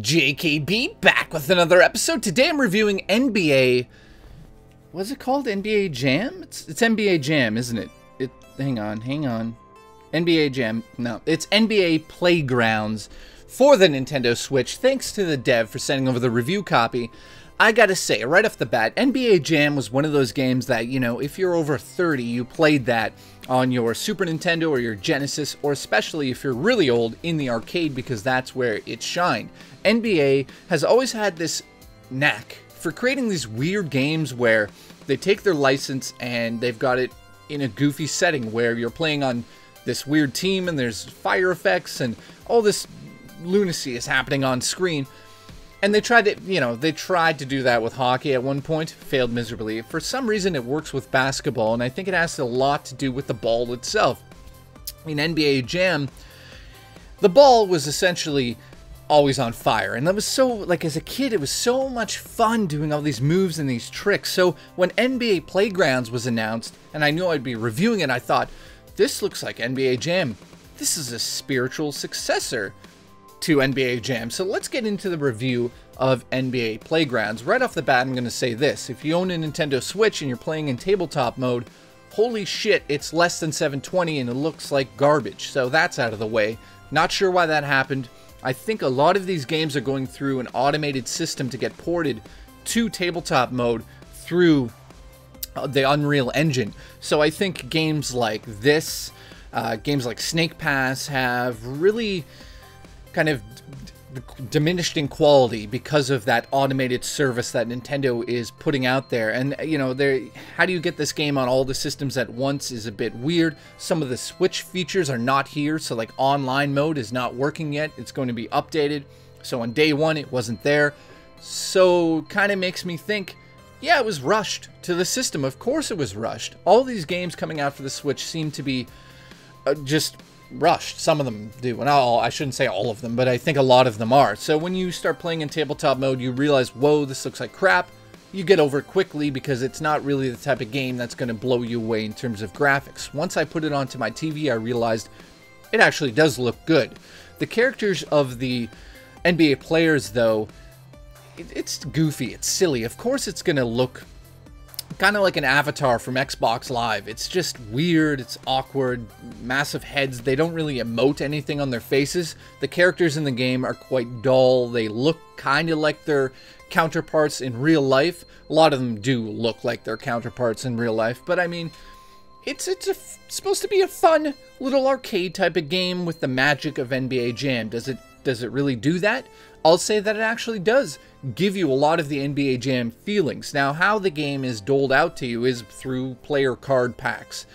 JKB back with another episode. Today I'm reviewing NBA. What's it called? NBA Jam? It's NBA Jam, isn't it? Hang on. NBA Jam. No, it's NBA Playgrounds for the Nintendo Switch. Thanks to the dev for sending over the review copy. I gotta say, right off the bat, NBA Jam was one of those games that, you know, if you're over 30, you played that on your Super Nintendo or your Genesis, or especially if you're really old, in the arcade, because that's where it shined. NBA has always had this knack for creating these weird games where they take their license and they've got it in a goofy setting where you're playing on this weird team and there's fire effects and all this lunacy is happening on screen. And they tried to do that with hockey at one point, failed miserably. For some reason, it works with basketball, and I think it has a lot to do with the ball itself. In NBA Jam, the ball was essentially always on fire, and that was so, like, as a kid, it was so much fun doing all these moves and these tricks. So when NBA Playgrounds was announced, and I knew I'd be reviewing it, I thought, this looks like NBA Jam. This is a spiritual successor to NBA Jam. So let's get into the review of NBA Playgrounds. Right off the bat, I'm going to say this. If you own a Nintendo Switch and you're playing in tabletop mode, holy shit, it's less than 720 and it looks like garbage. So that's out of the way. Not sure why that happened. I think a lot of these games are going through an automated system to get ported to tabletop mode through the Unreal Engine. So I think games like this, games like Snake Pass have really kind of diminished in quality because of that automated service that Nintendo is putting out there. And you know, how do you get this game on all the systems at once is a bit weird. Some of the Switch features are not here, so like online mode is not working yet. It's going to be updated, so on day one it wasn't there. So kind of makes me think, yeah, it was rushed to the system. Of course it was rushed. All these games coming out for the Switch seem to be just rushed. Some of them do, and I shouldn't say all of them, but I think a lot of them are. So when you start playing in tabletop mode, you realize, whoa, this looks like crap. You get over it quickly because it's not really the type of game that's going to blow you away in terms of graphics. Once I put it onto my TV, I realized it actually does look good. The characters of the NBA players, though, it's goofy, it's silly. Of course it's going to look kind of like an avatar from Xbox Live. It's just weird, it's awkward, massive heads. They don't really emote anything on their faces. The characters in the game are quite dull. They look kind of like their counterparts in real life. A lot of them do look like their counterparts in real life, but I mean, it's supposed to be a fun little arcade type of game with the magic of NBA Jam. Does it really do that? I'll say that it actually does give you a lot of the NBA Jam feelings. Now, how the game is doled out to you is through player card packs.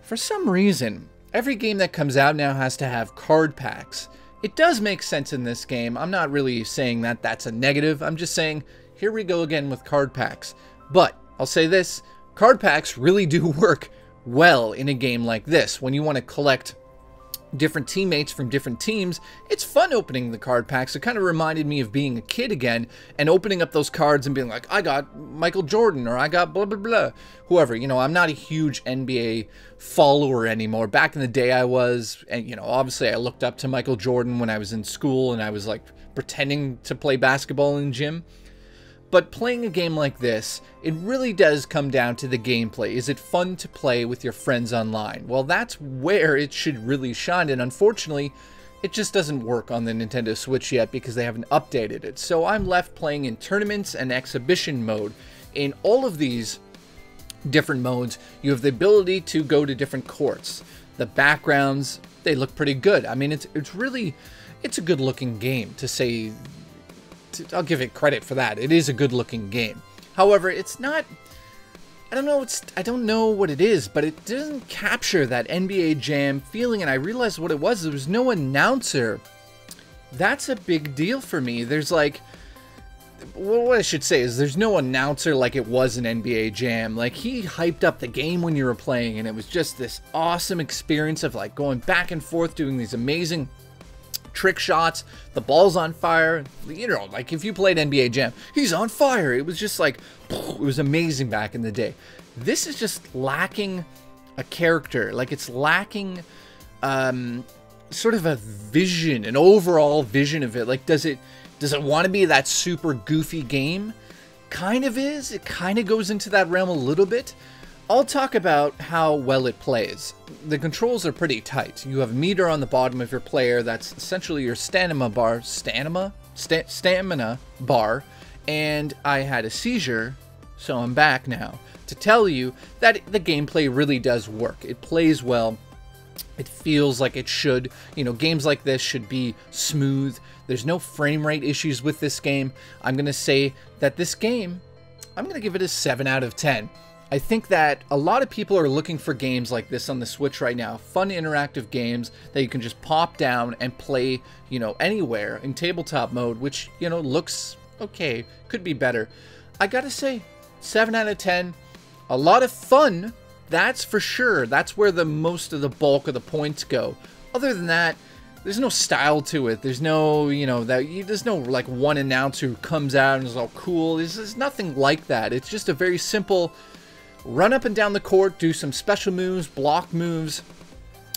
For some reason, every game that comes out now has to have card packs. It does make sense in this game. I'm not really saying that that's a negative. I'm just saying, here we go again with card packs. But I'll say this, card packs really do work well in a game like this. When you want to collect different teammates from different teams, it's fun opening the card packs. It kind of reminded me of being a kid again and opening up those cards and being like, I got Michael Jordan, or I got blah blah blah, whoever. You know, I'm not a huge NBA follower anymore. Back in the day I was, and you know, obviously I looked up to Michael Jordan when I was in school and I was like pretending to play basketball in gym. But playing a game like this, it really does come down to the gameplay. Is it fun to play with your friends online? Well, that's where it should really shine, and unfortunately, it just doesn't work on the Nintendo Switch yet because they haven't updated it. So I'm left playing in tournaments and exhibition mode. In all of these different modes, you have the ability to go to different courts. The backgrounds, they look pretty good. I mean, it's a good looking game, to say. I'll give it credit for that. It is a good looking game. However, it's not, I don't know what it is, but it doesn't capture that NBA Jam feeling, and I realized what it was. There was no announcer. That's a big deal for me. There's like, well, what I should say is there's no announcer like it was in NBA Jam. Like, he hyped up the game when you were playing, and it was just this awesome experience of like going back and forth doing these amazing trick shots. The ball's on fire. You know, like if you played NBA Jam, he's on fire. It was just like, it was amazing back in the day. This is just lacking a character. Like, it's lacking sort of a vision, an overall vision of it. Like, does it Does it want to be that super goofy game? Kind of is. It kind of goes into that realm a little bit. I'll talk about how well it plays. The controls are pretty tight. You have a meter on the bottom of your player that's essentially your stamina bar. Stamina bar. And I had a seizure, so I'm back now to tell you that the gameplay really does work. It plays well. It feels like it should. You know, games like this should be smooth. There's no frame rate issues with this game. I'm going to say that this game, I'm going to give it a 7 out of 10. I think that a lot of people are looking for games like this on the Switch right now. Fun interactive games that you can just pop down and play, you know, anywhere in tabletop mode, which, you know, looks okay. Could be better. I gotta say, 7 out of 10. A lot of fun, that's for sure. That's where the most of the bulk of the points go. Other than that, there's no style to it. There's no, you know, there's no like one announcer who comes out and is all cool. There's nothing like that. It's just a very simple run up and down the court, do some special moves, block moves,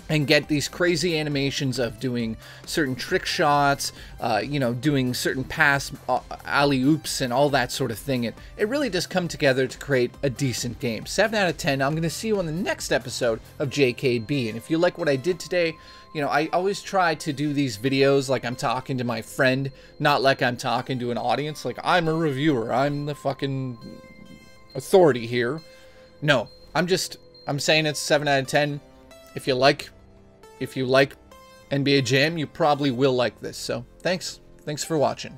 and get these crazy animations of doing certain trick shots, you know, doing certain pass alley-oops and all that sort of thing. It really does come together to create a decent game. 7 out of 10. I'm going to see you on the next episode of JKB. And if you like what I did today, you know, I always try to do these videos like I'm talking to my friend, not like I'm talking to an audience. Like, I'm a reviewer. I'm the fucking authority here. No, I'm saying it's 7 out of 10. If you like NBA Jam, you probably will like this. So, thanks for watching.